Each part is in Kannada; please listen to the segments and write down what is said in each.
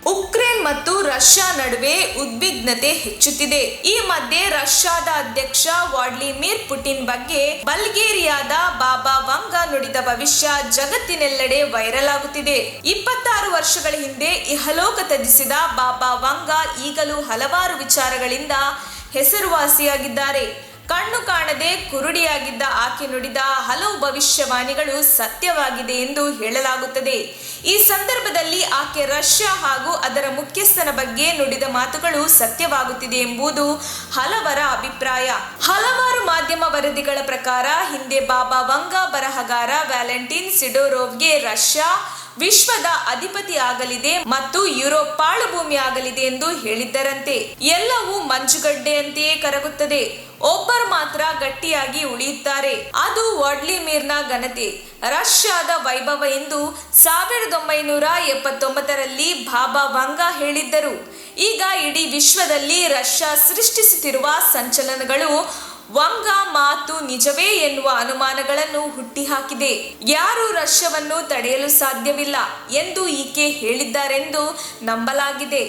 ಉಕ್ರೇನ್ ಮತ್ತು ರಷ್ಯಾ ನಡುವೆ ಉದ್ವಿಗ್ನತೆ ಹೆಚ್ಚುತ್ತಿದೆ. ಈ ಮಧ್ಯೆ ರಷ್ಯಾದ ಅಧ್ಯಕ್ಷ ವ್ಲಾಡಿಮಿರ್ ಪುಟಿನ್ ಬಗ್ಗೆ ಬಲ್ಗೇರಿಯಾದ ಬಾಬಾ ವಂಗಾ ನುಡಿದ ಭವಿಷ್ಯ ಜಗತ್ತಿನೆಲ್ಲೆಡೆ ವೈರಲ್ ಆಗುತ್ತಿದೆ. 26 ವರ್ಷಗಳ ಹಿಂದೆ ಇಹಲೋಕ ತ್ಯಜಿಸಿದ ಬಾಬಾ ವಂಗಾ ಈಗಲೂ ಹಲವಾರು ವಿಚಾರಗಳಿಂದ ಹೆಸರುವಾಸಿಯಾಗಿದ್ದಾರೆ. ಕಣ್ಣು ಕಾಣದೆ ಕುರುಡಿಯಾಗಿದ್ದ ಆಕೆ ನುಡಿದ ಹಲವು ಭವಿಷ್ಯವಾಣಿಗಳು ಸತ್ಯವಾಗಿದೆ ಎಂದು ಹೇಳಲಾಗುತ್ತದೆ. ಈ ಸಂದರ್ಭದಲ್ಲಿ ಆಕೆ ರಷ್ಯಾ ಹಾಗೂ ಅದರ ಮುಖ್ಯಸ್ಥನ ಬಗ್ಗೆ ನುಡಿದ ಮಾತುಗಳು ಸತ್ಯವಾಗುತ್ತಿದೆ ಎಂಬುದು ಹಲವರ ಅಭಿಪ್ರಾಯ. ಹಲವಾರು ಮಾಧ್ಯಮ ವರದಿಗಳ ಪ್ರಕಾರ ಹಿಂದೆ ಬಾಬಾ ವಂಗಾ ಬರಹಗಾರ ವ್ಯಾಲೆಂಟಿನ್ ಸಿಡೋರೋವ್ಗೆ ರಷ್ಯಾ ವಿಶ್ವದ ಅಧಿಪತಿ ಆಗಲಿದೆ ಮತ್ತು ಯುರೋಪ್ ಪಾಳುಭೂಮಿ ಆಗಲಿದೆ ಎಂದು ಹೇಳಿದ್ದರಂತೆ. ಎಲ್ಲವೂ ಮಂಜುಗಡ್ಡೆಯಂತೆಯೇ ಕರಗುತ್ತದೆ, ಒಬ್ಬರು ಮಾತ್ರ ಗಟ್ಟಿಯಾಗಿ ಉಳಿಯುತ್ತಾರೆ, ಅದು ವ್ಲಾಡಿಮಿರ್ನ ಘನತೆ, ರಷ್ಯಾದ ವೈಭವ ಎಂದು 1979ರಲ್ಲಿ ಬಾಬಾ ವಂಗಾ ಹೇಳಿದ್ದರು. ಈಗ ಇಡೀ ವಿಶ್ವದಲ್ಲಿ ರಷ್ಯಾ ಸೃಷ್ಟಿಸುತ್ತಿರುವ ಸಂಚಲನಗಳು ವಂಗಾ ಮಾತು ನಿಜವೇ ಎನ್ನುವ ಅನುಮಾನಗಳನ್ನು ಹುಟ್ಟಿಹಾಕಿದೆ. ಯಾರೂ ರಷ್ಯಾವನ್ನು ತಡೆಯಲು ಸಾಧ್ಯವಿಲ್ಲ ಎಂದು ಈಕೆ ಹೇಳಿದ್ದಾರೆಂದು ನಂಬಲಾಗಿದೆ.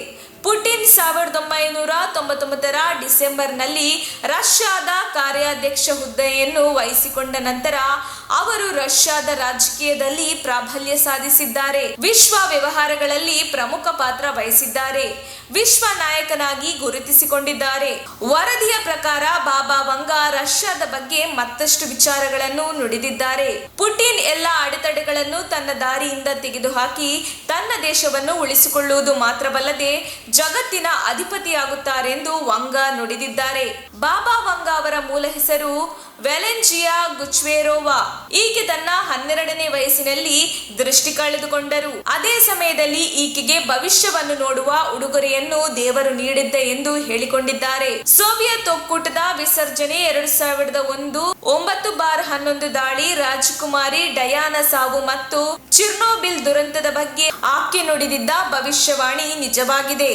ಪುಟಿನ್ 1999ರ ಡಿಸೆಂಬರ್ನಲ್ಲಿ ರಷ್ಯಾದ ಕಾರ್ಯಾಧ್ಯಕ್ಷ ಹುದ್ದೆಯನ್ನು ವಹಿಸಿಕೊಂಡ ನಂತರ ಅವರು ರಷ್ಯಾದ ರಾಜಕೀಯದಲ್ಲಿ ಪ್ರಾಬಲ್ಯ ಸಾಧಿಸಿದ್ದಾರೆ. ವಿಶ್ವ ವ್ಯವಹಾರಗಳಲ್ಲಿ ಪ್ರಮುಖ ಪಾತ್ರ ವಹಿಸಿದ್ದಾರೆ. ವಿಶ್ವ ನಾಯಕನಾಗಿ ಗುರುತಿಸಿಕೊಂಡಿದ್ದಾರೆ. ವರದಿಯ ಪ್ರಕಾರ ಬಾಬಾ ವಂಗಾ ರಷ್ಯಾದ ಬಗ್ಗೆ ಮತ್ತಷ್ಟು ವಿಚಾರಗಳನ್ನು ನುಡಿದಿದ್ದಾರೆ. ಪುಟಿನ್ ಎಲ್ಲ ಅಡೆತಡೆಗಳನ್ನು ತನ್ನ ದಾರಿಯಿಂದ ತೆಗೆದುಹಾಕಿ ತನ್ನ ದೇಶವನ್ನು ಉಳಿಸಿಕೊಳ್ಳುವುದು ಮಾತ್ರವಲ್ಲದೆ ಜಗತ್ತಿನ ಅಧಿಪತಿಯಾಗುತ್ತಾರೆಂದು ವಂಗಾ ನುಡಿದಿದ್ದಾರೆ. ಬಾಬಾ ವಂಗಾ ಅವರ ಮೂಲ ಹೆಸರು ವ್ಯಾಲೆಂಜಿಯಾ ಗುಚ್ವೇರೋವಾ. ಈಕೆ ತನ್ನ 12ನೇ ವಯಸ್ಸಿನಲ್ಲಿ ದೃಷ್ಟಿ ಕಳೆದುಕೊಂಡರು. ಅದೇ ಸಮಯದಲ್ಲಿ ಈಕೆಗೆ ಭವಿಷ್ಯವನ್ನು ನೋಡುವ ಉಡುಗೊರೆಯನ್ನು ದೇವರು ನೀಡಿದ್ದೆ ಎಂದು ಹೇಳಿಕೊಂಡಿದ್ದಾರೆ. ಸೋವಿಯತ್ ಒಕ್ಕೂಟದ ವಿಸರ್ಜನೆ 2001 9/11 ದಾಳಿ, ರಾಜಕುಮಾರಿ ಡಯಾನಾ ಸಾವು ಮತ್ತು ಚೆರ್ನೋಬಿಲ್ ದುರಂತದ ಬಗ್ಗೆ ಆಕೆ ನುಡಿದಿದ್ದ ಭವಿಷ್ಯವಾಣಿ ನಿಜವಾಗಿದೆ.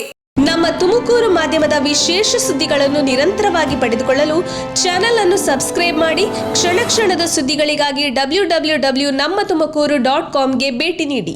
ನಮ್ಮ ತುಮಕೂರು ಮಾಧ್ಯಮದ ವಿಶೇಷ ಸುದ್ದಿಗಳನ್ನು ನಿರಂತರವಾಗಿ ಪಡೆದುಕೊಳ್ಳಲು ಚಾನೆಲ್ ಅನ್ನು ಸಬ್ಸ್ಕ್ರೈಬ್ ಮಾಡಿ. ಕ್ಷಣ ಕ್ಷಣದ ಸುದ್ದಿಗಳಿಗಾಗಿ www.nammathumakuru.com ಗೆ ಭೇಟಿ ನೀಡಿ.